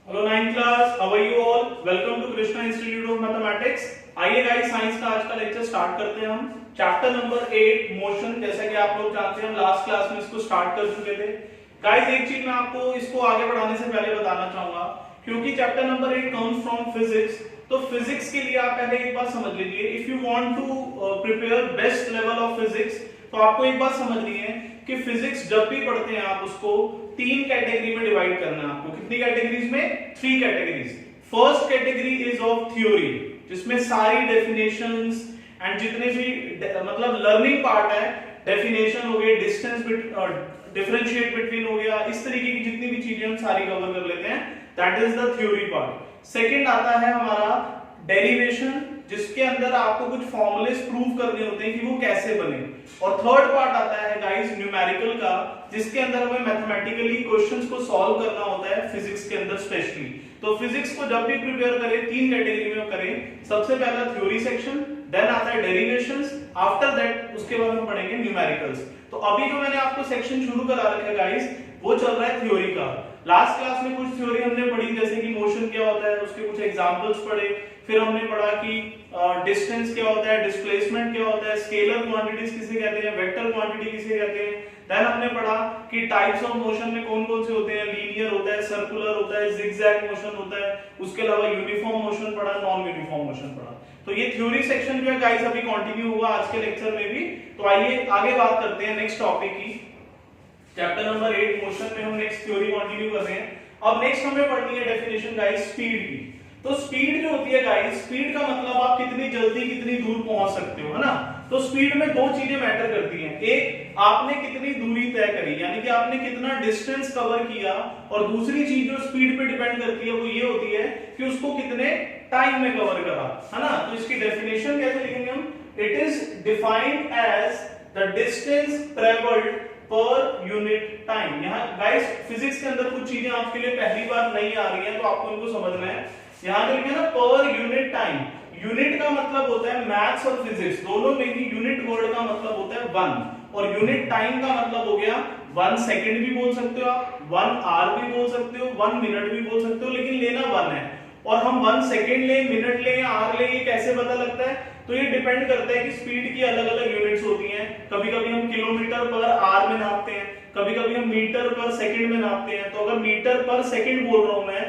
Hello ninth class, how are you all? Welcome to Krishna institute of mathematics. आइए guys, science का आज का lecture start करते हैं हम। Chapter number 8 motion. जैसा कि आप लोग जानते हैं, हम लास्ट क्लास में इसको स्टार्ट कर चुके थे। गाइस, एक चीज मैं आपको इसको आगे बढ़ाने से पहले बताना चाहूंगा, क्योंकि chapter number 8 comes from physics. तो फिजिक्स के लिए आप पहले एक बात समझ लीजिए, if you want to prepare best level of physics, तो आपको एक बात समझनी है कि फिजिक्स जब भी पढ़ते हैं आप उसको तीन कैटेगरी में डिवाइड करना है आपको। कितनी कैटेगरीज में? 3 categories. First category is of theory, जिसमें सारी डेफिनेशंस एंड जितने भी मतलब लर्निंग पार्ट है, डेफिनेशन हो गए, डिस्टेंस डिफरेंशिएट बिटवीन हो गया, इस तरीके की जितनी भी चीजें हम सारी कवर कर लेते हैं, that is the theory part. Second आता है हमारा डेरिवेशन, जिसके अंदर आपको कुछ फॉर्मूलेस प्रूव करने होते हैं कि वो कैसे बने। और थर्ड पार्ट आता है गाइस न्यूमेरिकल का, जिसके अंदर हमें मैथमेटिकली क्वेश्चंस को सॉल्व करना होता है फिजिक्स के अंदर स्पेशली। तो फिजिक्स को जब भी प्रिपेयर करें, तीन कैटेगरी में करें। सबसे पहला थ्योरी सेक्शन, देन आता है डेरिवेशंस, आफ्टर दैट उसके बाद हम पढ़ेंगे न्यूमेरिकल्स। तो अभी जो मैंने आपको सेक्शन शुरू करा रखा है गाइस, वो चल रहा है थ्योरी का। लास्ट क्लास में कुछ थ्योरी हमने पढ़ी, जैसे कि मोशन क्या होता है, उसके कुछ एग्जांपल्स पढ़े। फिर हमने पढ़ा कि डिस्टेंस क्या होता है, डिस्प्लेसमेंट क्या होता है, स्केलर क्वांटिटीज किसे कहते हैं, वेक्टर क्वांटिटी किसे कहते हैं। देन हमने पढ़ा कि टाइप्स ऑफ मोशन में कौन कौन से होते हैं, लीनियर होता है, सर्कुलर होता है, जिगजैग मोशन होता है। उसके अलावा यूनिफॉर्म मोशन पढ़ा, नॉन यूनिफॉर्म मोशन पढ़ा। तो ये थ्योरी सेक्शन जो है गाइस अभी कंटिन्यू होगा आज के लेक्चर में भी। तो आइए आगे बात करते हैं नेक्स्ट टॉपिक की। चैप्टर नंबर 8 मोशन में हम नेक्स्ट थ्योरी कंटिन्यू कर रहे हैं। अब नेक्स्ट हमें पढ़नी है डेफिनेशन गाइस स्पीड की। तो स्पीड जो होती है गाइस, स्पीड का मतलब आप कितनी जल्दी कितनी दूर पहुंच सकते हो, है ना। तो स्पीड में दो चीजें मैटर करती हैं। एक, आपने कितनी दूरी तय करी, यानी कि आपने कितना डिस्टेंस कवर किया। और दूसरी चीज जो स्पीड पे डिपेंड करती है वो ये होती है कि उसको कितने टाइम में कवर करा, है ना। तो इसकी डेफिनेशन कैसे लिखेंगे हम? It is defined as the distance travelled per unit time. यहाँ गाइस फिजिक्स के अंदर कुछ चीजें आपके लिए पहली बार नहीं आ रही हैं, तो आपको इनको समझना है। यहाँ जो लिखे ना पर यूनिट टाइम, यूनिट का मतलब होता है मैथ्स और फिजिक्स दोनों में ही यूनिट वर्ड का मतलब होता है 1, और यूनिट टाइम का मतलब हो गया 1 सेकंड भी बोल सकते हो आप, 1 आवर भी बोल सकते हो, 1 मिनट भी बोल सकते हो, लेकिन लेना 1 है। और हम 1 सेकंड ले, मिनट ले या आवर ले, ये कैसे पता लगता है? तो ये डिपेंड करता है कि स्पीड की अलग अलग यूनिट्स होती हैं। कभी कभी हम किलोमीटर पर आवर में नापते हैं, कभी कभी हम मीटर पर सेकंड में नापते हैं। तो अगर मीटर पर सेकंड बोल रहा हूं मैं,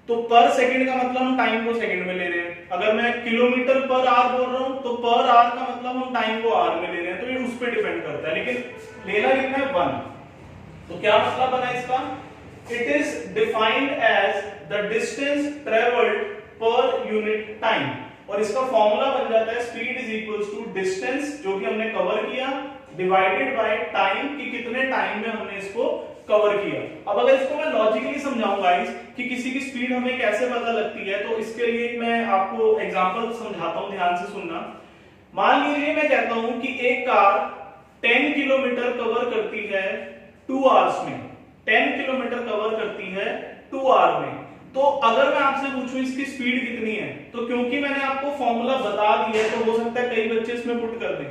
तो पर सेकंड का मतलब हम टाइम को सेकंड में ले रहे हैं। अगर मैं किलोमीटर पर आवर बोल रहा हूं, तो पर आवर का मतलब हम टाइम को आवर में ले रहे हैं। तो ये उस पर डिपेंड करता है, लेकिन लेना कितना है? 1। तो क्या मतलब बना इसका? It is defined as the distance travelled per unit time. और इसका फॉर्मूला बन जाता है speed is equals to distance जो कि हमने कवर किया, डिवाइडेड बाय टाइम, कि कितने टाइम में हमने इसको कवर किया। अब अगर इसको मैं लॉजिकली समझाऊं गाइस कि किसी की स्पीड हमें कैसे पता लगती है, तो इसके लिए मैं आपको एग्जांपल समझाता हूं, ध्यान से सुनना। मान लीजिए मैं कहता हूं कि एक कार 10 किलोमीटर कवर करती है 2 आवर्स में, 10 किलोमीटर कवर करती है 2 आवर में। तो अगर मैं आपसे पूछूं इसकी स्पीड कितनी है, तो क्योंकि मैंने आपको फॉर्मूला बता दिया है, तो हो सकता है कई बच्चे इसमें पुट कर दें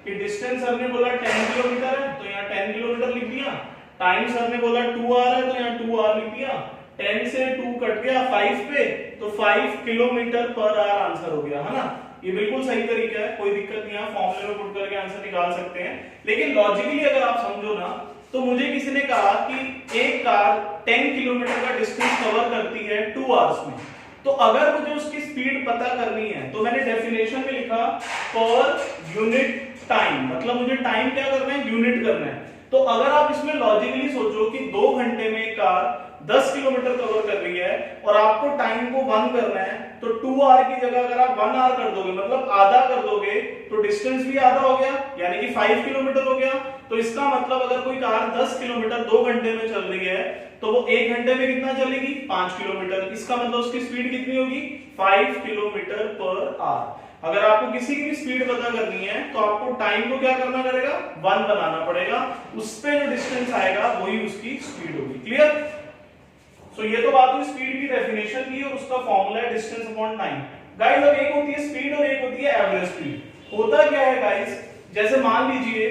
कि डिस्टेंस सर ने बोला 10 किलोमीटर है, तो यहाँ 10 किलोमीटर लिख दिया। टाइम सर ने बोला 2 आवर है, तो यहाँ 2 आवर लिख दिया। 10 से 2 कट गया 5 पे, तो 5 किलोमीटर पर आवर आंसर हो गया, है ना। ये बिल्कुल सही तरीका है, कोई दिक्कत नहीं है, फॉर्मूले में पुट करके आंसर निकाल सकते हैं। लेकिन लॉजिकली अगर आप समझो ना, तो मुझे किसी ने कहा कि एक कार 10 किलोमीटर का डिस्टेंस कवर करती है 2 आवर्स में, तो अगर मुझे उसकी स्पीड पता करनी है, तो मैंने डेफिनेशन में लिखा पर यूनिट टाइम, मतलब मुझे टाइम क्या करना है? यूनिट करना है। तो अगर आप इसमें लॉजिकली सोचो कि 2 घंटे में कार 10 किलोमीटर कवर कर रही है और आपको टाइम को 1 करना है, तो 2 आवर की जगह अगर आप 1 आवर कर दोगे, मतलब आधा कर दोगे, तो डिस्टेंस भी आधा हो गया, यानी कि 5 किलोमीटर हो गया। तो इसका मतलब अगर कोई कार 10 किलोमीटर 2 घंटे में चल रही है, तो वो 1 घंटे में कितना चलेगी? 5 किलोमीटर। इसका मतलब उसकी स्पीड कितनी होगी? 5 किलोमीटर पर आवर। अगर आपको किसी की भी स्पीड पता करनी है, तो आपको टाइम को क्या करना पड़ेगा? 1 बनाना पड़ेगा, उस पे जो डिस्टेंस आएगा वही उसकी स्पीड होगी। क्लियर? सो ये तो बात हुई स्पीड की डेफिनेशन की, और उसका फॉर्मूला है डिस्टेंस अपॉन टाइम। गाइस अब एक होती है स्पीड और एक होती है एवरेज स्पीड। होता क्या है गाइस, जैसे मान लीजिए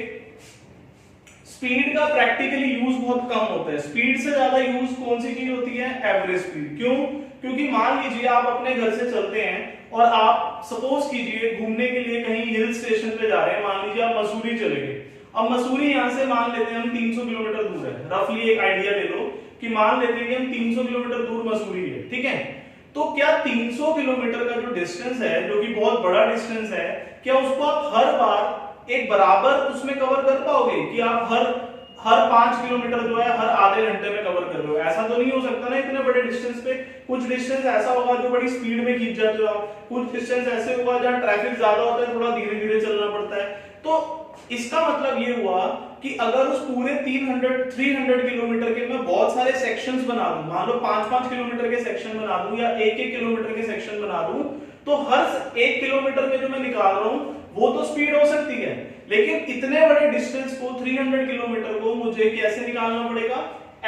स्पीड का प्रैक्टिकली यूज बहुत कम होता है। स्पीड से ज्यादा यूज कौन सी चीज होती है? Average speed. क्यों? क्योंकि मान लीजिए आप अपने घर से चलते हैं और आप सपोज कीजिए घूमने के लिए कहीं हिल स्टेशन पे जा रहे हैं, मान लीजिए आप मसूरी चले गए। अब मसूरी यहाँ से मान लेते हैं हम 300 किलोमीटर दूर है, रफली एक आइडिया ले लो कि मान लेते हैं कि हम 300 किलोमीटर दूर मसूरी है, ठीक है। तो क्या 300 किलोमीटर का जो डिस्टेंस है, जो कि बहुत बड़ा डिस्टेंस है, क्या उसको आप हर बार एक बराबर उसमें कवर कर पाओगे कि आप हर 5 किलोमीटर जो है हर आधे घंटे में कवर कर रहे हो? ऐसा तो नहीं हो सकता ना इतने बड़े डिस्टेंस पे। कुछ डिस्टेंस ऐसा होगा जो बड़ी स्पीड में खींच जाते हो आप, कुछ डिस्टेंस ऐसे होगा जहां ट्रैफिक ज्यादा होता है, थोड़ा धीरे धीरे चलना पड़ता है। तो इसका मतलब ये हुआ कि अगर उस पूरे 300 किलोमीटर के मैं बहुत सारे सेक्शंस बना दूं, मान लो 5-5 किलोमीटर के सेक्शन बना दूं या 1-1 किलोमीटर के सेक्शन बना दूं, तो हर 1 किलोमीटर में जो मैं निकाल रहा हूं वो तो स्पीड हो सकती है, लेकिन इतने बड़े डिस्टेंस को 300 किलोमीटर को मुझे कैसे निकालना पड़ेगा?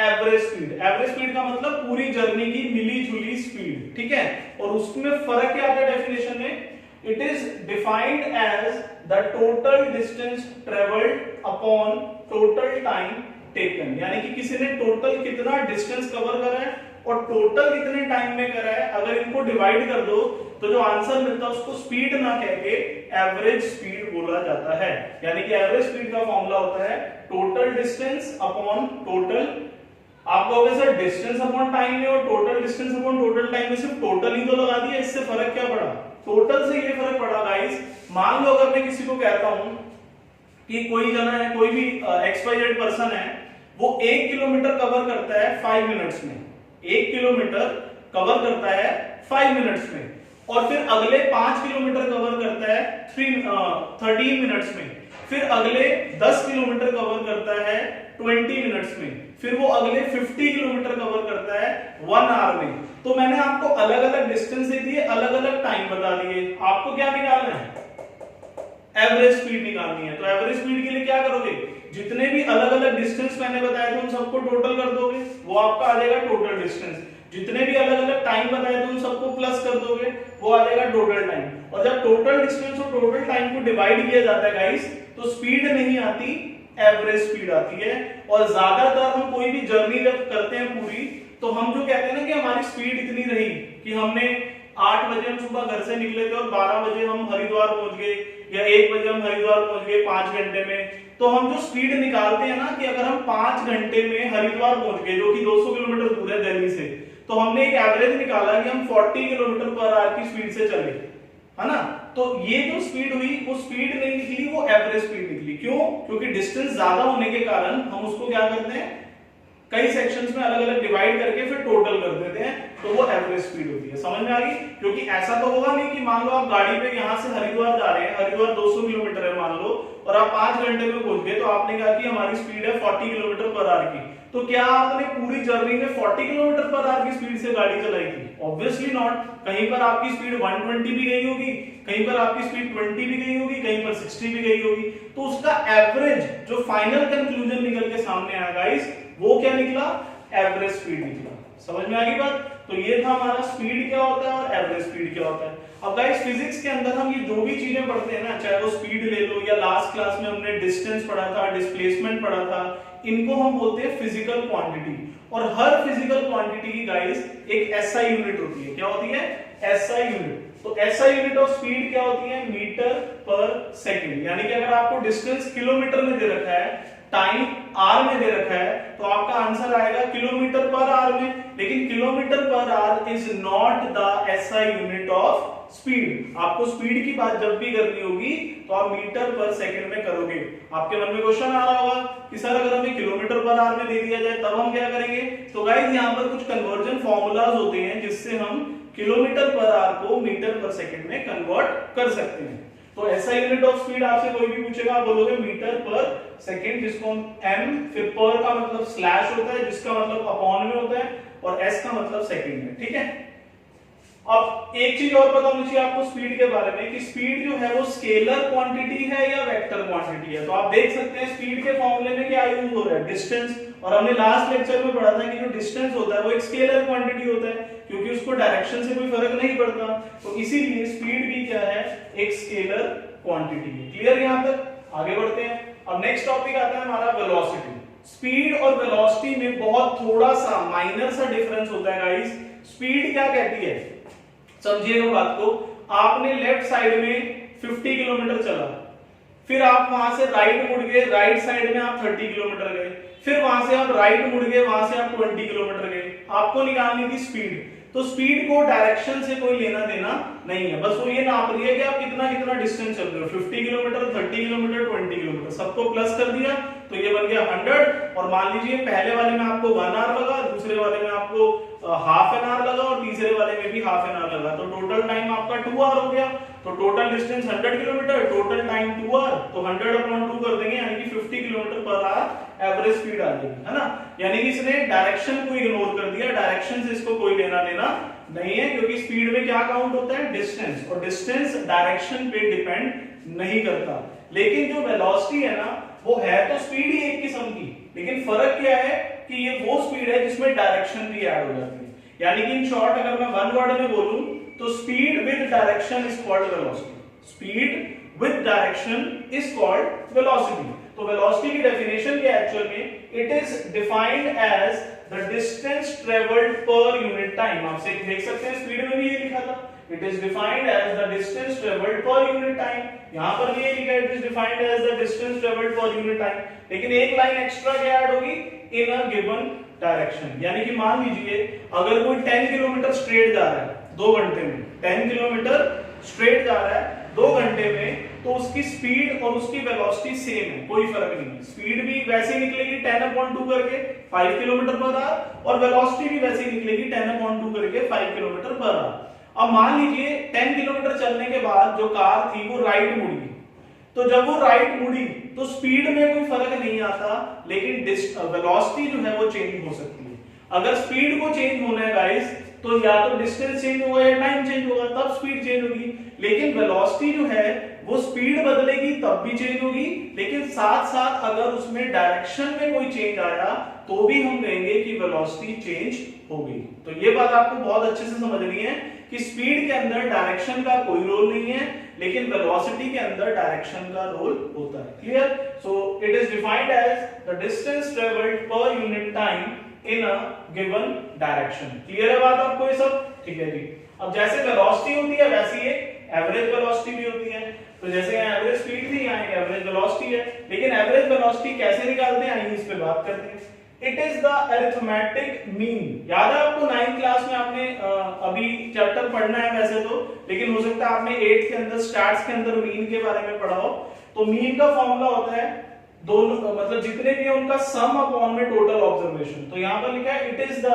Average speed. एवरेज स्पीड का मतलब पूरी जर्नी की मिली जुली स्पीड, ठीक है। और उसमें फर्क क्या आता है डेफिनेशन में? It is defined as the total distance traveled upon total time taken, यानी कि किसी ने टोटल कितना डिस्टेंस कवर करा है और टोटल कितने टाइम में करा है। अगर इनको डिवाइड कर दो तो जो आंसर मिलता है उसको स्पीड ना कह के एवरेज स्पीड बोला जाता है। यानी कि एवरेज स्पीड का फॉर्मूला होता है टोटल डिस्टेंस अपॉन टोटल, आप कहोगे सर डिस्टेंस अपॉन टाइम में और total distance upon total time में सिर्फ टोटल ही तो लगा दिया, इससे फर्क क्या पड़ा? टोटल से ये फर्क पड़ा गाइस, मान लो अगर मैं किसी को कहता हूं कि कोई जना है, कोई भी XYZ पर्सन है, वो 1 किलोमीटर कवर करता है 5 मिनट्स में, 1 किलोमीटर कवर करता है 5 मिनट्स में, और फिर अगले 5 किलोमीटर कवर करता है 13 मिनट्स में, फिर अगले 10 किलोमीटर कवर करता है 20 मिनट्स में, फिर वो अगले 50 किलोमीटर कवर करता है 1 आवर में। तो मैंने आपको अलग अलग डिस्टेंस दे दिए, अलग अलग टाइम बता दिए, आपको क्या निकालना है? एवरेज स्पीड निकालनी है। तो एवरेज स्पीड के लिए क्या करोगे? जितने भी अलग अलग डिस्टेंस मैंने बताए थे उन सबको टोटल कर दोगे, वो आपका आ जाएगा टोटल डिस्टेंस। जितने भी अलग अलग टाइम बताए थे उन सबको प्लस कर दोगे, वो आ जाएगा टोटल टाइम। और जब टोटल डिस्टेंस और टोटल टाइम को डिवाइड किया जाता है गाइस, तो स्पीड नहीं आती, एवरेज स्पीड आती है। और ज्यादातर हम कोई भी जर्नी जब करते हैं पूरी, तो हम जो कहते हैं ना कि हमारी स्पीड इतनी रही कि हमने 8 बजे हम सुबह घर से निकले थे और 12 बजे हम हरिद्वार पहुंच गए, या 1 बजे हम हरिद्वार पहुंच गए 5 घंटे में। तो हम जो स्पीड निकालते हैं ना कि अगर हम 5 घंटे में हरिद्वार पहुंच गए, जो कि 200 किलोमीटर दूर है दिल्ली से, तो हमने एक एवरेज निकाला कि हम 40 किलोमीटर पर आवर की स्पीड से चले, है ना। तो ये जो स्पीड हुई वो स्पीड नहीं निकली, वो एवरेज स्पीड निकली। क्यों? क्योंकि डिस्टेंस ज्यादा होने के कारण हम उसको क्या करते हैं, कई सेक्शंस में अलग अलग डिवाइड करके फिर टोटल कर देते हैं, तो वो एवरेज स्पीड होती है। समझ में आ गई? क्योंकि ऐसा तो होगा नहीं कि मान लो आप गाड़ी पे यहाँ से हरिद्वार जा रहे हैं, हरिद्वार 200 किलोमीटर है मान लो, और आप 5 घंटे में पहुंच गए, तो आपने कहा कि हमारी स्पीड है 40 किलोमीटर पर आवर की। तो क्या आपने पूरी जर्नी में 40 किलोमीटर पर आवर की स्पीड से गाड़ी चलाई थी? Obviously not. कहीं पर आपकी स्पीड 120 भी गई होगी, कहीं पर आपकी स्पीड 20 भी गई होगी, कहीं पर 60 भी गई होगी। तो उसका एवरेज जो फाइनल कंक्लूजन निकल के सामने आया गाइस, वो क्या निकला? एवरेज स्पीड निकला। समझ में आ गई बात? तो ये था हमारा स्पीड क्या होता है और एवरेज स्पीड क्या होता है। अब गाइस फिजिक्स के अंदर हम ये जो भी चीजें पढ़ते हैं ना, चाहे वो स्पीड ले लो या लास्ट क्लास में हमने डिस्टेंस पढ़ा था, डिस्प्लेसमेंट पढ़ा था, इनको हम बोलते हैं फिजिकल क्वांटिटी। और हर फिजिकल क्वांटिटी की गाइस एक एसआई यूनिट होती है। क्या होती है? SI unit. तो एसआई यूनिट ऑफ स्पीड क्या होती है? Metre per second. यानी कि अगर आपको डिस्टेंस किलोमीटर में दे रखा है, टाइम आर में दे रखा है, तो आपका आंसर आएगा किलोमीटर पर आवर में। लेकिन kilometre per hour is not the SI unit of speed. आपको स्पीड की बात जब भी करनी होगी तो आप मीटर पर सेकंड में करोगे। आपके मन में क्वेश्चन आ रहा होगा कि सर अगर हमें किलोमीटर पर आवर में दे दिया जाए तब हम क्या करेंगे? तो गाइस यहाँ पर कुछ कन्वर्जन फॉर्मूलाज होते हैं जिससे हम किलोमीटर पर आवर को मीटर पर सेकंड में कन्वर्ट कर सकते हैं। तो एसआई यूनिट ऑफ स्पीड आपसे कोई भी पूछेगा, आप बोलोगे मीटर पर सेकंड, जिसको एम, फिर पर का मतलब स्लैश होता है, जिसका मतलब अपॉन में होता है, और एस का मतलब सेकंड में। ठीक है। अब एक चीज और पता होनी चाहिए आपको स्पीड के बारे में कि स्पीड जो है वो स्केलर क्वांटिटी है या वेक्टर क्वांटिटी है। तो आप देख सकते हैं स्पीड के फॉर्मूले में क्या यूज हो रहा है? डिस्टेंस। और हमने लास्ट लेक्चर में पढ़ा था कि जो डिस्टेंस होता है वो एक स्केलर क्वांटिटी होता है, क्योंकि उसको डायरेक्शन से कोई फर्क नहीं पड़ता। तो इसीलिए स्पीड भी क्या है? एक स्केलर क्वांटिटी है। क्लियर? यहां तक आगे बढ़ते हैं। अब नेक्स्ट टॉपिक आता है हमारा वेलोसिटी। स्पीड और वेलोसिटी में बहुत थोड़ा सा माइनर सा डिफरेंस होता है गाइस। स्पीड क्या कहती है, समझिएगा बात को, आपने लेफ्ट साइड में 50 किलोमीटर चला, फिर आप वहां से राइट मुड़ गए, राइट साइड में आप 30 किलोमीटर गए, फिर वहां से आप राइट मुड़ गए, वहां से आप 20 किलोमीटर गए, आपको निकालनी थी स्पीड। तो स्पीड को डायरेक्शन से कोई लेना देना नहीं है, बस वो ये नाप रही है कि आप कितना कितना डिस्टेंस चल रहे हो, 50 किलोमीटर, 30 किलोमीटर, 20 किलोमीटर, सबको प्लस कर दिया तो ये बन गया 100। और मान लीजिए पहले वाले में आपको 1 आवर लगा, दूसरे वाले में आपको हाफ एन आवर लगा और तीसरे वाले में भी हाफ एन आवर लगा, तो टोटल टाइम आपका 2 आवर हो गया। तो total distance 100 kilometre, total time 2 hour, तो 100/2 कर देंगे, यानी कि 50 kilometre per hour average speed आ जाएगी, है ना। यानी कि इसने डायरेक्शन को इग्नोर कर दिया, डायरेक्शन से इसको कोई लेना देना नहीं है, क्योंकि स्पीड में क्या काउंट होता है, डिस्टेंस, और डिस्टेंस डायरेक्शन पे डिपेंड नहीं करता। लेकिन जो वेलोसिटी है ना, वो है तो स्पीड ही एक किस्म की, लेकिन फर्क क्या है कि ये वो स्पीड है जिसमें डायरेक्शन भी ऐड हो जाती है। यानी कि इन शॉर्ट अगर मैं वन वर्ड में बोलूं तो speed with direction is called velocity. Speed with direction is called velocity. तो वेलोसिटी की डेफिनेशन क्या है एक्चुअल में, it is defined as the distance travelled per unit time. आपसे देख सकते हैं स्पीड में भी ये लिखा था, it is defined as the distance travelled per unit time, यहां पर भी ये लिखा है, it is defined as the distance travelled per unit time, लेकिन एक लाइन एक्स्ट्रा क्या ऐड होगी, इन अ गिवन डायरेक्शन। यानी कि मान लीजिए अगर कोई 10 किलोमीटर स्ट्रेट जा रहा है 2 घंटे में, 10 किलोमीटर स्ट्रेट जा रहा है 2 घंटे में, तो उसकी स्पीड और उसकी वेलोसिटी सेम है, कोई फर्क नहीं है। स्पीड भी वैसे ही निकलेगी 10/2 करके 5 किलोमीटर पर आवर, और वेलोसिटी भी वैसे ही निकलेगी 10/2 करके 5 किलोमीटर पर आवर। अब मान लीजिए 10 किलोमीटर चलने के बाद जो कार थी वो राइट मुड़ी, तो जब वो राइट मुड़ी तो स्पीड में कोई फर्क नहीं आता, लेकिन वेलोसिटी जो है वो चेंज हो सकती है। अगर स्पीड को चेंज होना है गाइस, तो या तो डिस्टेंस चेंज होगा या टाइम चेंज होगा, तब स्पीड चेंज होगी। लेकिन वेलोसिटी जो है वो स्पीड बदलेगी तब भी चेंज होगी, लेकिन साथ साथ अगर उसमें डायरेक्शन में कोई चेंज आया तो भी हम कहेंगे कि वेलोसिटी चेंज हो गई। तो ये बात आपको बहुत अच्छे से समझनी है कि स्पीड के अंदर डायरेक्शन का कोई रोल नहीं है, लेकिन वेलोसिटी के अंदर डायरेक्शन का रोल होता है। Clear? So it is defined as the distance travelled per unit time in a given direction. Clear है बात आपको ये सब? ठीक है जी। अब जैसे वेलोसिटी होती है वैसे ही एवरेज वेलोसिटी भी होती है। तो जैसे यहाँ एवरेज स्पीड थी, यहाँ एवरेज वेलोसिटी है, लेकिन एवरेज वेलोसिटी कैसे निकालते हैं आइए इस पे बात करते हैं। It is the arithmetic mean. याद है आपको 9th क्लास में आपने अभी चैप्टर पढ़ना है वैसे तो, लेकिन हो सकता है आपने 8th के अंदर स्टैट्स के अंदर मीन के बारे में पढ़ा हो। तो मीन का फॉर्मूला होता है दोनों, मतलब जितने भी है उनका सम अपॉन में टोटल ऑब्जर्वेशन। तो यहाँ पर लिखा है it is the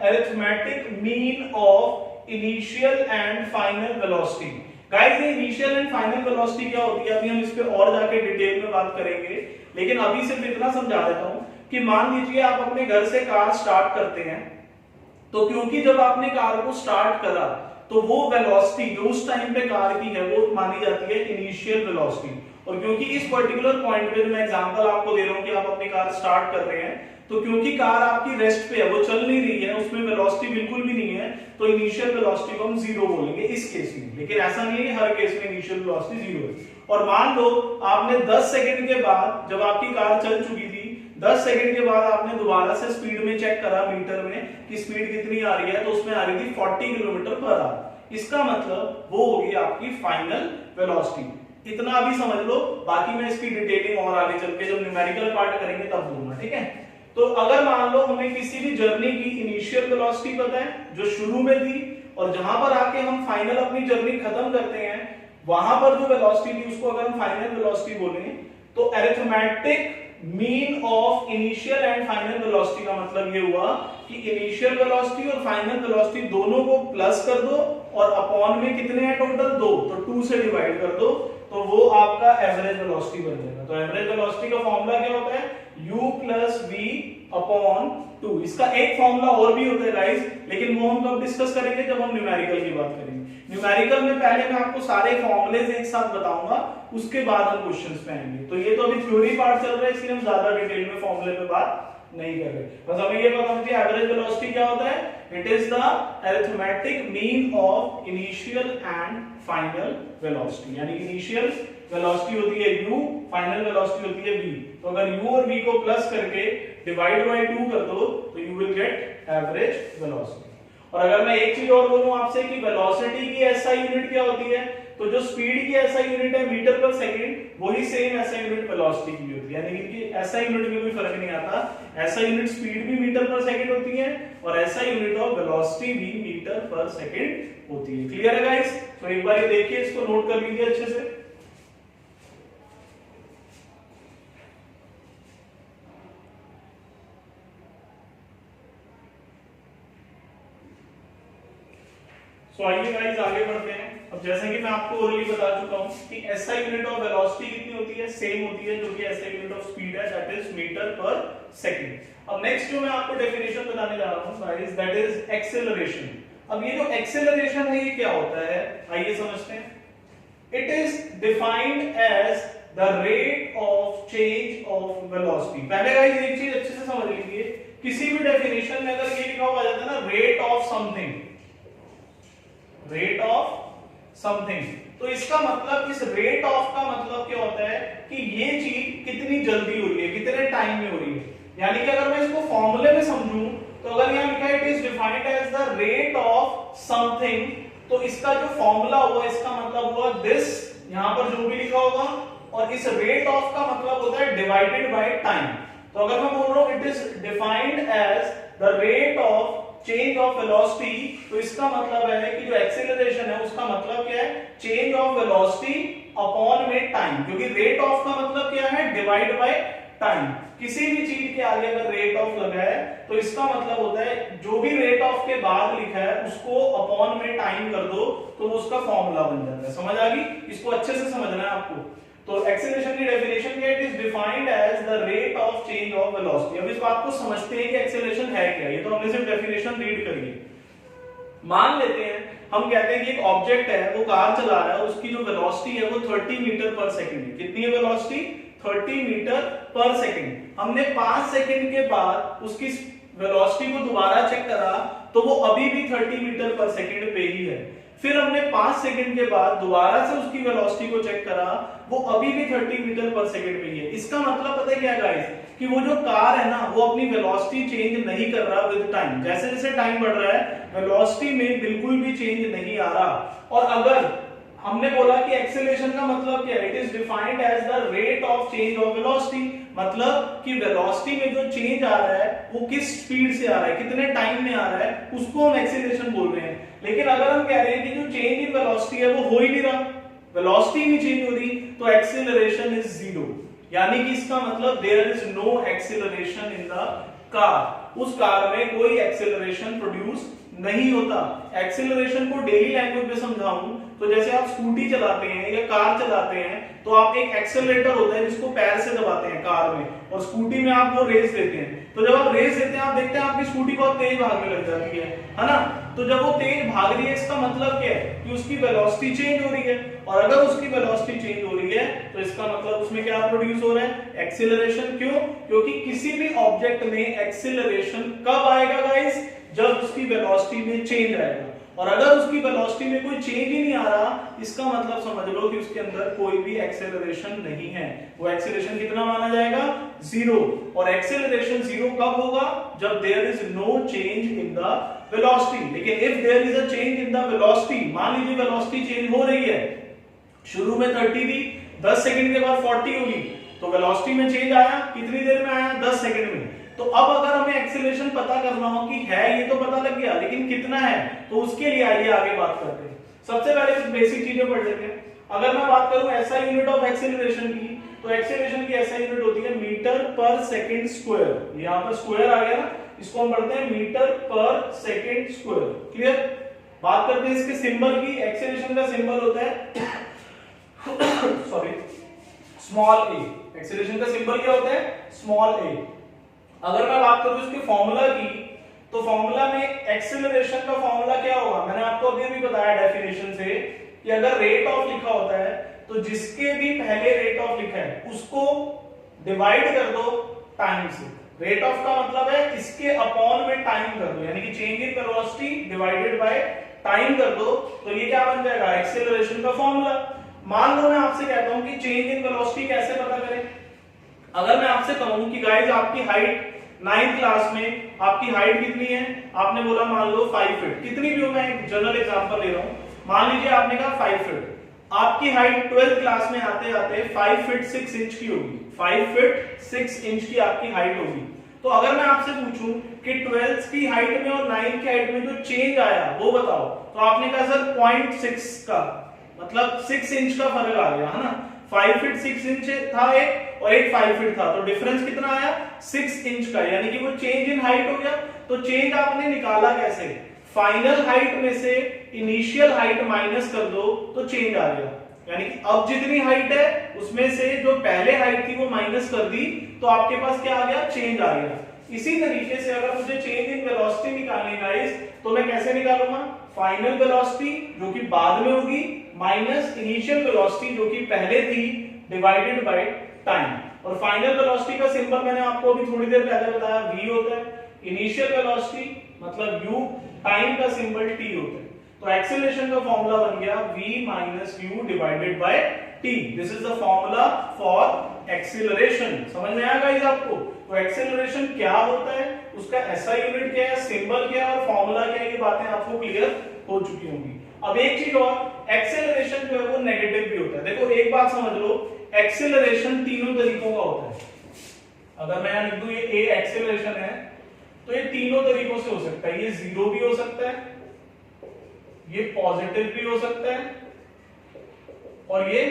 arithmetic mean of initial and final velocity. Guys ये इनिशियल एंड फाइनल वेलोसिटी क्या होती है, अभी हम इस पे और जाके डिटेल में बात करेंगे, लेकिन अभी सिर्फ इतना समझा देता हूं कि मान लीजिए आप अपने घर से कार स्टार्ट करते हैं, तो क्योंकि जब आपने कार को स्टार्ट करा तो वो वेलोसिटी जो उस टाइम पे कार की है वो मानी जाती है इनिशियल वेलोसिटी। और क्योंकि इस पर्टिकुलर पॉइंट पे मैं एग्जांपल आपको दे रहा हूं कि आप अपनी कार स्टार्ट कर रहे हैं, तो क्योंकि कार आपकी रेस्ट पे है, वो चल नहीं रही है, उसमें वेलोसिटी बिल्कुल भी नहीं है, तो इनिशियल वेलोसिटी को हम 0 बोलेंगे इस केस में। लेकिन ऐसा नहीं है कि हर केस में इनिशियल वेलोसिटी 0 है। और मान लो आपने 10 सेकंड के बाद, जब आपकी कार चल चुकी थी, 10 सेकंड के बाद आपने दोबारा से स्पीड में चेक करा मीटर में कि स्पीड कितनी आ रही है, तो उसमें आ रही थी 40 किलोमीटर पर आवर। इसका मतलब वो होगी आपकी फाइनल वेलोसिटी। इतना अभी समझ लो, बाकी मैं इसकी डिटेलिंग और आगे चल के जब न्यूमेरिकल पार्ट करेंगे तब दूंगा, ठीक है। तो अगर मान लो हमें किसी भी जर्नी की इनिशियल वेलोसिटी पता है जो शुरू में थी, और जहां पर आके हम फाइनल अपनी जर्नी खत्म करते हैं वहां पर जो वेलोसिटी थी उसको अगर हम फाइनल वेलोसिटी बोलें, तो arithmetic mean of initial and final velocity का मतलब ये हुआ कि इनिशियल वेलोसिटी और फाइनल वेलोसिटी दोनों को प्लस कर दो और अपॉन में कितने हैं टोटल 2, तो 2 से डिवाइड कर दो, तो वो आपका एवरेज वेलोसिटी बन जाएगा। तो एवरेज वेलोसिटी का फॉर्मूला क्या होता है, u + v अपॉन 2। इसका एक फॉर्मूला और भी होता है गाइस, लेकिन वो हम कब डिस्कस करेंगे, जब हम न्यूमेरिकल की बात करेंगे। न्यूमेरिकल में पहले मैं आपको सारे फॉर्मूलेज एक साथ बताऊंगा, उसके बाद हम क्वेश्चंस पे आएंगे। तो ये तो अभी थ्योरी पार्ट चल रहा है, इसलिए हम ज्यादा डिटेल में फॉर्मूले पे बात नहीं कर रहे। बस हमें ये पता होना चाहिए एवरेज वेलोसिटी क्या होता है, it is the arithmetic mean of initial and final velocity, यानी इनिशियल वेलोसिटी होती है u, फाइनल वेलोसिटी होती है v। तो अगर u और v को प्लस करके डिवाइड बाय 2 कर दो तो you will get average velocity. और अगर मैं एक चीज और बोलूं आपसे कि वेलोसिटी की एसआई यूनिट क्या होती है, तो जो स्पीड की एसआई यूनिट है मीटर पर सेकंड, वही सेम एसआई यूनिट वेलोसिटी की होती है, यानी कि एसआई यूनिट में कोई फर्क नहीं आता। एसआई यूनिट स्पीड भी मीटर पर सेकंड होती है और एसआई यूनिट ऑफ वेलोसिटी भी मीटर पर सेकंड होती है। क्लियर है गाइस? तो एक बार ये देखिए, इसको नोट कर लीजिए अच्छे से। तो आइए गाइस आगे बढ़ते हैं। अब जैसे कि मैं आपको ऑलरेडी बता चुका हूं कि एसआई यूनिट ऑफ वेलोसिटी कितनी होती है, सेम होती है जो कि एसआई यूनिट ऑफ स्पीड है, that is metre per second. अब नेक्स्ट जो मैं आपको डेफिनेशन बताने जा रहा हूं गाइस, दैट इज एक्सेलरेशन। अब ये जो एक्सेलरेशन है ये क्या होता है, आइए समझते हैं। It is defined as the rate of change of velocity. पहले गाइस एक चीज अच्छे से समझ लीजिए, किसी भी डेफिनेशन में अगर ये लिखा हुआ जाता है ना rate of something, rate of something, तो इसका मतलब, इस रेट ऑफ का मतलब क्या होता है कि ये चीज कितनी जल्दी हो रही है, कितने टाइम में हो रही है। यानी कि अगर मैं इसको फॉर्मूले में समझूं तो अगर यहां लिखा है it is defined as the rate of something, तो इसका जो फॉर्मूला हुआ इसका मतलब हुआ दिस, यहां पर जो भी लिखा होगा, और इस रेट ऑफ का मतलब होता है डिवाइडेड बाय टाइम। तो अगर मैं बोल रहा हूं it is defined as the rate of change of velocity, तो इसका मतलब है कि जो एक्सेलरेशन है उसका मतलब क्या है, चेंज ऑफ वेलोसिटी अपॉन में टाइम, क्योंकि रेट ऑफ का मतलब क्या है, डिवाइड बाय टाइम। किसी भी चीज के आगे अगर रेट ऑफ लगा है तो इसका मतलब होता है जो भी रेट ऑफ के बाद लिखा है उसको अपॉन में टाइम कर दो तो वो उसका फॉर्मूला बन जाता है। समझ आ गई? इसको अच्छे से समझना है आपको। तो एक्सेलरेशन की डेफिनेशन क्या है, it is defined as the rate of change of velocity. अब इस बात को समझते हैं कि एक्सेलरेशन है क्या, ये तो हमने सिर्फ डेफिनेशन रीड करी है। मान लेते हैं, हम कहते हैं कि एक ऑब्जेक्ट है, वो कार चला रहा है, उसकी जो वेलोसिटी है वो 30 मीटर पर सेकंड है। कितनी है वेलोसिटी? 30 metre per second. हमने 5 सेकंड के बाद उसकी वेलोसिटी को दोबारा चेक करा तो वो अभी भी 30 मीटर पर सेकंड पे ही है। फिर हमने 5 सेकंड के बाद दोबारा से उसकी वेलोसिटी को चेक करा, वो अभी भी 30 मीटर पर सेकंड पे ही है। इसका मतलब पता है क्या गाइस, कि वो जो कार है ना वो अपनी वेलोसिटी चेंज नहीं कर रहा विद टाइम। जैसे जैसे टाइम बढ़ रहा है वेलोसिटी में बिल्कुल भी चेंज नहीं आ रहा। और अगर हमने बोला कि एक्सेलरेशन का मतलब क्या है, it is defined as the rate of change of velocity, मतलब कि वेलोसिटी में जो चेंज आ रहा है वो किस स्पीड से आ रहा है, कितने टाइम में आ रहा है, उसको हम एक्सेलरेशन बोल रहे हैं। लेकिन अगर हम कह रहे हैं कि जो चेंज इन वेलोसिटी है वो हो ही नहीं रहा, वेलोसिटी नहीं चेंज हो रही, तो एक्सेलरेशन इज जीरो। यानी कि इसका मतलब there is no acceleration in the car, उस कार में कोई एक्सेलरेशन प्रोड्यूस नहीं होता। एक्सेलरेशन को डेली लैंग्वेज में समझाऊं तो जैसे आप स्कूटी चलाते हैं या कार चलाते हैं तो आप एक एक्सेलरेटर होता है जिसको पैर से दबाते हैं कार में, और स्कूटी में आप वो रेस देते हैं। तो जब आप रेस देते हैं आप देखते हैं आपकी स्कूटी बहुत तेज भागने लग जाती है ना। तो जब वो तेज भाग रही है इसका मतलब क्या है कि उसकी वेलोसिटी चेंज हो रही है, और अगर उसकी वेलोसिटी चेंज हो रही है तो इसका मतलब उसमें क्या प्रोड्यूस हो रहा है, एक्सेलरेशन। क्यों? क्योंकि किसी भी ऑब्जेक्ट में एक्सेलरेशन कब आएगा गाइस, जब उसकी वेलोसिटी में चेंज आएगा। और अगर उसकी वेलोसिटी में कोई चेंज ही नहीं आ रहा, इसका मतलब समझ लो कि उसके अंदर कोई भी एक्सेलरेशन नहीं है। वो एक्सेलरेशन कितना माना जाएगा? जीरो। और एक्सेलरेशन जीरो कब होगा? जब there is no change in the velocity. लेकिन if there is a change in the velocity, मान लीजिए वेलोसिटी चेंज हो रही है, शुरू में 30 थी, 10 सेकंड के बाद 40 होगी, तो वेलोसिटी में चेंज आया, कितनी देर में आया? 10 सेकंड में। तो अब अगर हमें एक्सेलरेशन पता करना हो कि है, ये तो पता लग गया, लेकिन कितना है, तो उसके लिए आइए आगे बात करते हैं। सबसे पहले कुछ बेसिक चीजें पढ़ लेते हैं। अगर मैं बात करूं एसआई यूनिट ऑफ एक्सेलरेशन की, तो एक्सेलरेशन की एसआई यूनिट होती है मीटर पर सेकंड स्क्वायर। यहां पर स्क्वायर आ गया ना, इसको हम पढ़ते हैं metre per second square. Clear? बात करते हैं इसके सिंबल की। एक्सेलरेशन का सिंबल होता है सॉरी स्मॉल ए। एक्सेलरेशन का सिंबल क्या होता है? स्मॉल ए। अगर मैं बात करूं इसके फॉर्मूला की, तो फॉर्मूला में एक्सेलरेशन का फॉर्मूला क्या होगा, मैंने आपको अभी भी बताया डेफिनेशन से कि अगर रेट ऑफ लिखा होता है तो जिसके भी पहले रेट ऑफ लिखा है उसको डिवाइड कर दो टाइम से। रेट ऑफ का मतलब है इसके अपॉन में टाइम कर दो, यानी कि change in velocity divided by time कर दो, तो ये क्या बन जाएगा, एक्सेलरेशन का फॉर्मूला। मान लो मैं आपसे कहता हूं कि चेंज इन वेलोसिटी कैसे पता करें। अगर मैं आपसे कहूं कि गाइस आपकी हाइट 9th क्लास में आपकी हाइट कितनी है, आपने बोला मान लो 5 फीट, कितनी भी हो, मैं एक जनरल एग्जांपल ले रहा हूं, मान लीजिए आपने कहा 5 फीट, आपकी हाइट 12th क्लास में आते आते 5 फीट 6 इंच की होगी, 5 फीट 6 इंच की आपकी हाइट होगी। तो अगर मैं आपसे पूछूं कि 12th की हाइट में और 9th की हाइट में जो चेंज आया वो बताओ, तो आपने कहा सर 0.6 का, मतलब 6 इंच का फर्क आ गया है ना, 5 फीट 6 इंच था एक और एक 5 फीट था, तो डिफरेंस कितना आया 6 इंच का, यानी कि वो चेंज इन हाइट हो गया। तो चेंज आपने निकाला कैसे, फाइनल हाइट में से इनिशियल हाइट माइनस कर दो तो चेंज आ गया, यानी कि अब जितनी हाइट है उसमें से जो पहले हाइट थी वो माइनस कर दी तो आपके पास क्या आ गया, चेंज आ गया। इसी तरीके से अगर मुझे चेंज इन वेलोसिटी निकालनी गाइस, तो मैं कैसे निकालूंगा, फाइनल वेलोसिटी जो कि बाद में होगी माइनस इनिशियल वेलोसिटी जो कि पहले थी डिवाइडेड बाय टाइम। और फाइनल वेलोसिटी का सिंबल मैंने आपको अभी थोड़ी देर पहले बताया, v होता है, इनिशियल वेलोसिटी मतलब u, टाइम का सिंबल t होता है। तो एक्सेलरेशन का फॉर्मूला बन गया v minus u divided by t। This is the formula for acceleration. समझ में आया गाइस आपको? तो एक्सेलरेशन क्या होता है, उसका एसआई यूनिट क्या है, सिंबल क्या है और फॉर्मूला क्या है, ये बातें आपको क्लियर हो चुकी होंगी। अब एक चीज और, एक्सेलरेशन जो है वो नेगेटिव भी होता है। देखो एक बात समझ लो, एक्सेलरेशन तीनों तरीकों का होता है। अगर मैं लिख दूं ये ए एक्सेलरेशन है तो ये तीनों तरीकों से हो सकता है, ये जीरो भी हो सकता है, ये पॉजिटिव भी हो सकता है और ये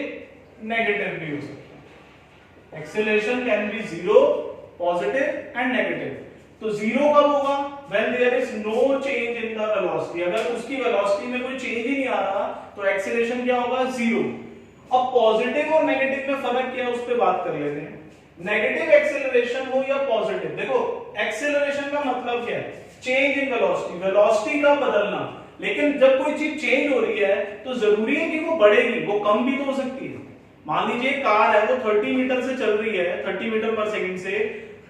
नेगेटिव भी हो सकता है। Acceleration can be zero, positive and negative. तो जीरो कब होगा, when there is no change in the velocity, अगर उसकी वेलोसिटी में कोई चेंज ही नहीं आ रहा तो एक्सेलरेशन क्या होगा, जीरो। अब पॉजिटिव और नेगेटिव में फर्क क्या है उस पर बात कर लेते हैं। नेगेटिव एक्सेलरेशन हो या पॉजिटिव, देखो एक्सेलरेशन का मतलब क्या है, चेंज इन वेलोसिटी, वेलोसिटी का बदलना। लेकिन जब कोई चीज चेंज हो रही है तो जरूरी है कि वो बढ़ेगी, वो कम भी तो हो सकती है। मान लीजिए कार है वो 30 मीटर से चल रही है, 30 मीटर पर सेकंड से,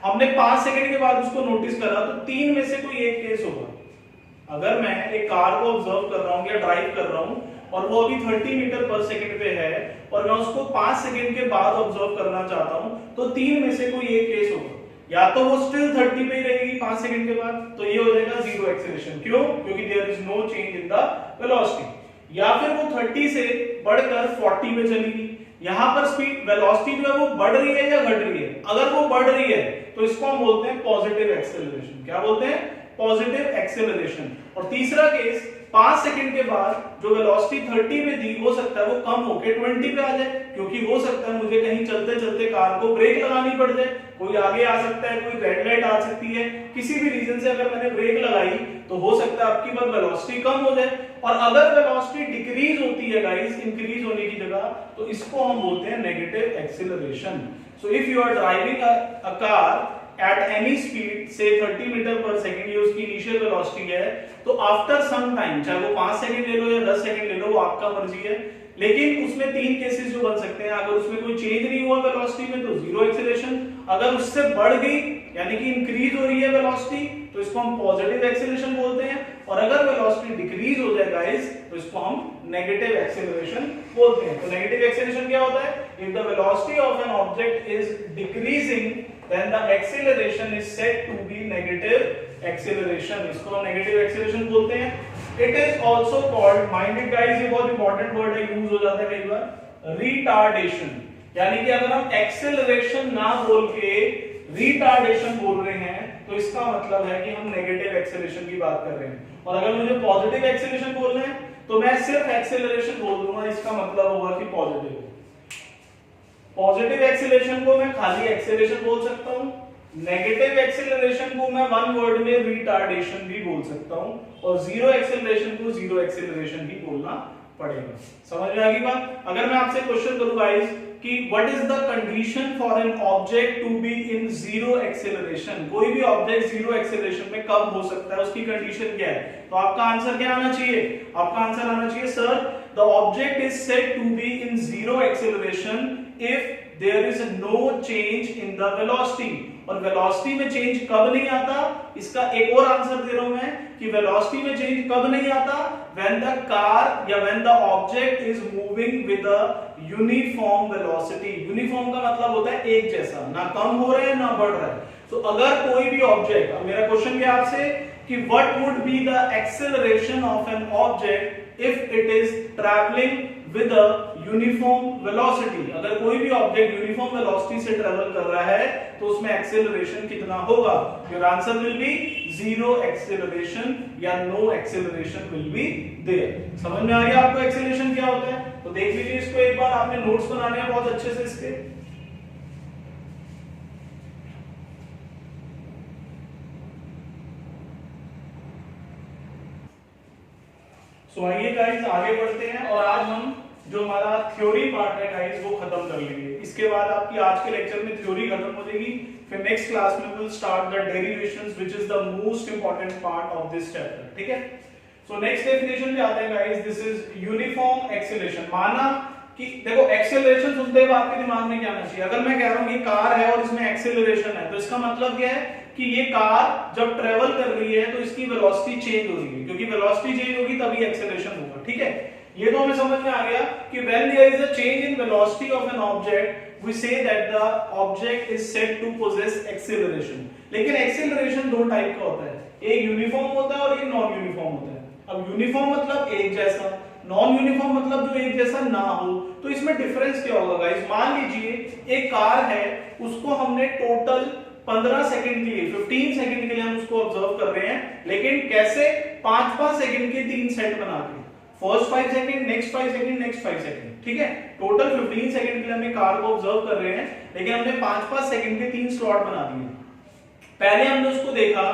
हमने 5 सेकंड के बाद उसको नोटिस करा तो 3 में से कोई एक केस होगा। अगर मैं एक कार को ऑब्जर्व कर रहा हूं या ड्राइव कर रहा हूं और वो अभी 30 मीटर पर सेकंड पे है और मैं उसको 5 सेकंड के बाद ऑब्जर्व करना चाहता हूं, तो 3 में से कोई एक केस होगा, या तो वो स्टिल 30 पे ही रहेगी 5 सेकंड के बाद, तो ये हो जाएगा जीरो एक्सेलरेशन। क्यों? क्योंकि there is no change in the velocity. या फिर वो 30 से बढ़कर 40 पे चलेगी, यहां पर स्पीड वेलोसिटी जो है वो बढ़ रही है या घट रही है, अगर वो बढ़ रही है तो इसको हम बोलते हैं पॉजिटिव एक्सेलरेशन। क्या बोलते हैं? Positive acceleration. और तीसरा केस, 5 सेकंड के बाद जो वेलोसिटी 30 पे थी हो सकता है वो कम होकर 20 पे आ जाए, क्योंकि हो सकता है मुझे कहीं चलते चलते कार को ब्रेक लगानी पड़ जाए, कोई आगे आ सकता है, कोई रेड लाइट आ सकती है, किसी भी रीजन से अगर मैंने ब्रेक लगाई तो हो सकता है आपकी बार वेलोसिटी कम हो जाए। और अगर वेलोसिटी डिक्रीज होती है गाइस, इंक्रीज होने की जगह, तो इसको हम बोलते हैं negative acceleration. So if you are driving a car at any speed say 30 metre per second, ये उसकी इनिशियल वेलोसिटी है, तो आफ्टर सम टाइम, चाहे वो 5 सेकंड ले लो या 10 सेकंड ले लो, वो आपका मर्जी है, लेकिन उसमें 3 केसेस जो बन सकते हैं। अगर उसमें कोई चेंज नहीं हुआ वेलोसिटी में तो जीरो एक्सेलरेशन, अगर उससे बढ़ गई यानी कि इंक्रीज हो रही है वेलोसिटी तो इसको हम पॉजिटिव एक्सेलरेशन बोलते हैं, और अगर वेलोसिटी डिक्रीज हो जाए गाइस तो इसको हम नेगेटिव एक्सेलरेशन बोलते हैं। तो नेगेटिव एक्सेलरेशन क्या होता है, if the velocity of an object is decreasing then the acceleration is said to be negative acceleration, इसको हम negative acceleration बोलते हैं। It is also called, mind it guys, ये बहुत important word है, यूज हो जाता है कई बार, retardation। यानी कि अगर हम acceleration ना बोल के retardation बोल रहे हैं तो इसका मतलब है कि हम negative acceleration की बात कर रहे हैं, और अगर मुझे positive acceleration बोलना है तो मैं सिर्फ acceleration बोल दूंगा, इसका मतलब होगा कि पॉजिटिव। पॉजिटिव एक्सेलरेशन को मैं खाली एक्सेलरेशन बोल सकता हूं, नेगेटिव एक्सेलरेशन को मैं वन वर्ड में रिटार्डेशन भी बोल सकता हूं, और जीरो एक्सेलरेशन को जीरो एक्सेलरेशन भी बोलना पड़ेगा। समझ में आ गई बात? अगर मैं आपसे क्वेश्चन करूं गाइस कि what is the condition for an object to be in zero acceleration, कोई भी ऑब्जेक्ट जीरो एक्सेलरेशन में कब हो सकता है, उसकी कंडीशन क्या है, तो आपका आंसर क्या आना चाहिए? आपका आंसर आना चाहिए sir, the object is said to be in zero acceleration if there is no change in the velocity. और वेलोसिटी में चेंज कब नहीं आता, इसका एक और आंसर दे रहा हूं मैं कि वेलोसिटी में चेंज कब नहीं आता, व्हेन द कार या when the object is moving with a uniform velocity. Uniform का मतलब होता है एक जैसा, ना कम हो रहा है ना बढ़ रहा है। तो अगर कोई भी ऑब्जेक्ट, अब मेरा क्वेश्चन क्या आपसे कि what would be the acceleration of an object if it is travelling with a uniform velocity. अगर कोई भी ऑब्जेक्ट यूनिफॉर्म वेलोसिटी से ट्रेवल कर रहा है तो उसमें एक्सेलरेशन कितना होगा? Your answer will be zero acceleration या no acceleration will be there. समझ में आ गया आपको एक्सेलरेशन क्या होता है? तो देख लीजिए इसको एक बार, आपने नोट्स बनाने हैं बहुत अच्छे से इसके। सो आइए गाइस आगे बढ़ते हैं और आज हम जो हमारा थ्योरी पार्ट है गाइस वो खत्म कर लेंगे। इसके बाद आपकी आज के लेक्चर में थ्योरी खत्म हो जाएगी, फिर नेक्स्ट क्लास में will start the derivations which is the most important part of this chapter. ठीक है, सो नेक्स्ट डेफिनेशन पे आते हैं guys. This is uniform acceleration. माना कि देखो एक्सेलरेशन सुनते ही आपके दिमाग में क्या आना चाहिए? अगर मैं कह रहा हूं ये कार है और इसमें एक्सेलरेशन है तो इसका मतलब क्या है कि ये कार जब ट्रेवल कर रही है तो इसकी वेलोसिटी चेंज हो रही है, क्योंकि वेलोसिटी चेंज होगी तभी एक्सेलरेशन होगा। ठीक है, ये तो हमें समझ में आ गया कि when there is a change in velocity of an object we say that the object is said to possess acceleration। लेकिन एक्सेलरेशन दो टाइप का होता है, एक यूनिफॉर्म होता है और एक नॉन यूनिफॉर्म होता है। अब यूनिफॉर्म मतलब एक जैसा, नॉन यूनिफॉर्म मतलब जो एक जैसा ना हो। तो इसमें डिफरेंस क्या होगा गाइस? मान लीजिए एक कार है, उसको हमने टोटल 15 सेकंड के लिए 15 सेकंड के लिए हम उसको ऑब्जर्व कर रहे हैं, लेकिन कैसे? 5-5 सेकंड के 3 सेट बना के, first 5 second, next 5 second, next 5 second. ठीक है, टोटल 15 सेकंड के लिए हमें कार को ऑब्जर्व कर रहे हैं, लेकिन हमने 5-5 सेकंड के 3 स्लॉट बना दिए। पहले हमने उसको देखा,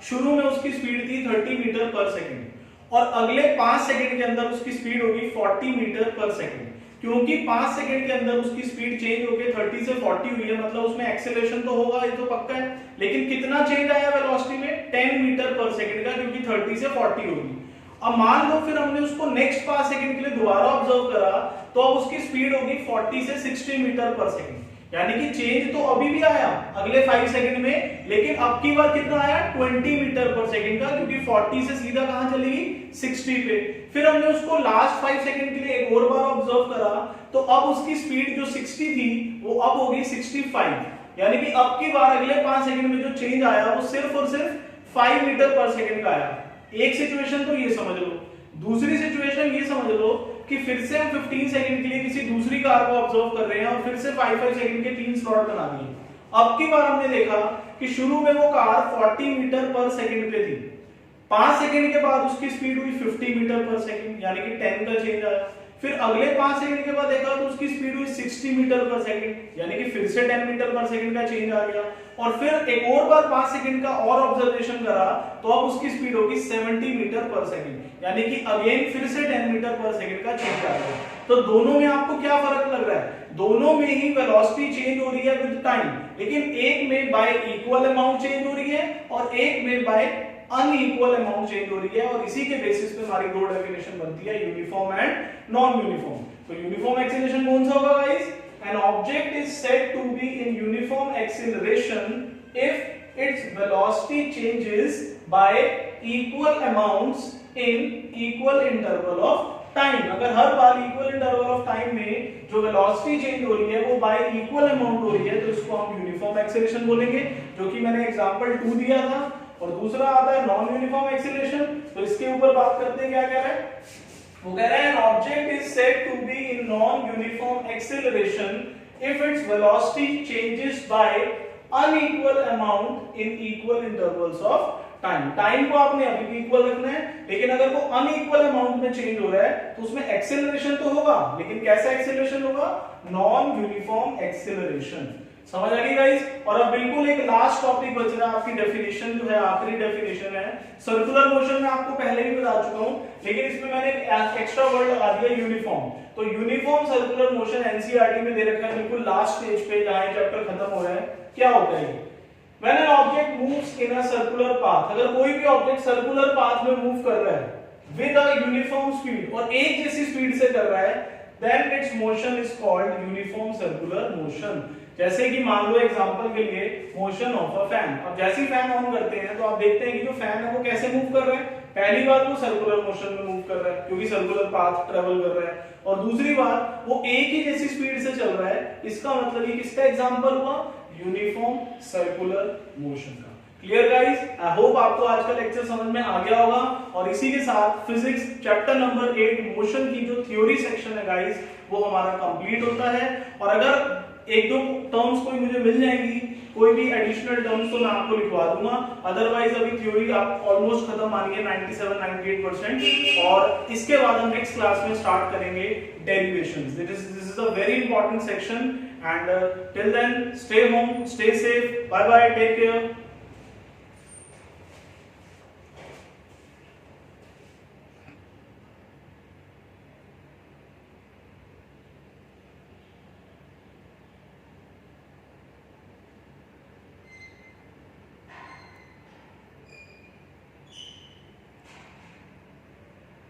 शुरू में उसकी स्पीड थी 30 मीटर पर सेकंड और अगले 5 सेकंड के अंदर उसकी स्पीड होगी 40 मीटर पर सेकंड। क्योंकि 5 सेकंड के अंदर उसकी स्पीड चेंज होके 30 से 40 हुई है, मतलब उसमें एक्सेलरेशन तो होगा, ये तो पक्का है। लेकिन कितना चेंज आया वेलोसिटी में? 10 मीटर पर सेकंड का, क्योंकि 30 से 40 होगी। अब मान लो फिर हमने उसको नेक्स्ट 5 सेकंड के लिए दोबारा ऑब्जर्व करा तो अब उसकी स्पीड होगी 40 से 60 मीटर पर सेकंड। यानी कि चेंज तो अभी भी आया अगले 5 सेकंड में, लेकिन अब की बार कितना आया? 20 मीटर पर सेकंड का, क्योंकि 40 से सीधा कहां चलेगी? 60 पे। फिर हमने उसको लास्ट 5 सेकंड के लिए एक और बार ऑब्जर्व करा तो अब उसकी स्पीड जो 60 थी वो अब होगी 65। यानी कि अब की बार अगले 5 सेकंड में जो चेंज आया वो सिर्फ और सिर्फ 5 मीटर पर सेकंड का आया। एक सिचुएशन तो ये समझ लो। दूसरी सिचुएशन ये समझ लो कि फिर से हम 15 सेकंड के लिए किसी दूसरी कार को ऑब्जर्व कर रहे हैं और फिर से 5-5 सेकंड के 3 स्लॉट बना दिए। अब की बार हमने देखा कि शुरू में वो कार 40 मीटर पर सेकंड पे थी, 5 सेकंड के बाद उसकी स्पीड हुई 50 मीटर पर सेकंड, यानी कि 10 का चेंज आया। फिर अगले 5 सेकंड के बाद देखा तो उसकी स्पीड हुई 60 मीटर पर सेकंड, यानी कि फिर से 10 मीटर पर सेकंड का चेंज आ गया। और फिर एक और बार 5 सेकंड का और ऑब्जर्वेशन करा तो अब उसकी स्पीड होगी 70 मीटर पर सेकंड, यानी कि अगेन फिर से 10 मीटर पर सेकंड का चेंज आ गया। तो दोनों में आपको क्या फर्क लग रहा है? दोनों में ही वेलोसिटी चेंज हो रही है विद टाइम, लेकिन एक में बाय इक्वल अमाउंट चेंज हो रही है और एक में बाय अनइक्वल अमाउंट चेंज हो रही है। और इसी के बेसिस पे हमारी दो डेफिनेशन बनती है, यूनिफॉर्म एंड नॉन यूनिफॉर्म। तो यूनिफॉर्म एक्सेलरेशन कौन सा होगा guys? An object is said to be in uniform acceleration if its velocity changes by equal amounts in equal interval of time। अगर हर बार इक्वल इंटरवल ऑफ टाइम में जो velocity change हो रही है वो बाय इक्वल अमाउंट हो रही है तो इसको हम यूनिफॉर्म एक्सेलरेशन बोलेंगे, जो कि मैंने एग्जांपल 2 दिया था। और दूसरा आता है नॉन यूनिफॉर्म एक्सेलरेशन। तो इसके ऊपर बात करते हैं, क्या कह रहा है वो? कह रहा है an object is said to be in non-uniform acceleration if its velocity changes by unequal amount in equal intervals of time। Time को आपने अभी भी इक्वल रखना है, लेकिन अगर वो अनइक्वल अमाउंट में चेंज हो रहा है तो उसमें एक्सेलरेशन तो होगा, लेकिन कैसा एक्सेलरेशन होगा? Non uniform acceleration. समझ आ गई गाइस? और अब बिल्कुल एक लास्ट टॉपिक बच रहा है, आपकी डेफिनेशन जो है आखिरी डेफिनेशन है सर्कुलर मोशन। में आपको पहले भी बता चुका हूं, लेकिन इसमें मैंने एक्स्ट्रा वर्ड लगा दिया यूनिफॉर्म। तो यूनिफॉर्म सर्कुलर मोशन एनसीईआरटी में दे रखा है बिल्कुल लास्ट पेज पे, जहां चैप्टर खत्म हो रहा है। क्या होता है When an object moves in a circular path, अगर कोई भी ऑब्जेक्ट सर्कुलर पाथ में मूव कर रहा है विद अ यूनिफॉर्म स्पीड और एक जैसी स्पीड से कर रहा है, then its motion is called uniform circular motion। जैसे कि मान लो एग्जांपल के लिए मोशन ऑफ अ फैन। अब जैसे ही फैन ऑन करते हैं तो आप देखते हैं कि जो फैन है वो कैसे मूव कर रहा है। पहली बात वो सर्कुलर मोशन में मूव कर रहा है क्योंकि सर्कुलर पाथ ट्रेवल कर रहा है, और दूसरी बात वो एक ही जैसी स्पीड से चल रहा है। इसका मतलब ये किसका एग्जांपल हुआ? यूनिफॉर्म सर्कुलर मोशन का। Clear guys? आई होप आपको आज का लेक्चर समझ में आ गया होगा। और इसी के साथ फिजिक्स चैप्टर नंबर 8 मोशन की जो थ्योरी सेक्शन है गाइस वो हमारा कंप्लीट होता है। और अगर एक दो टर्म्स कोई मुझे मिल जाएंगी, कोई भी एडिशनल टर्म्स, तो मैं आपको लिखवा दूंगा। अदरवाइज अभी थ्योरी आप ऑलमोस्ट खत्म मानिए 97-98%। और इसके बाद हम नेक्स्ट क्लास में स्टार्ट करेंगे derivations. This is a very important section, and till then stay home, stay safe, bye bye, take care.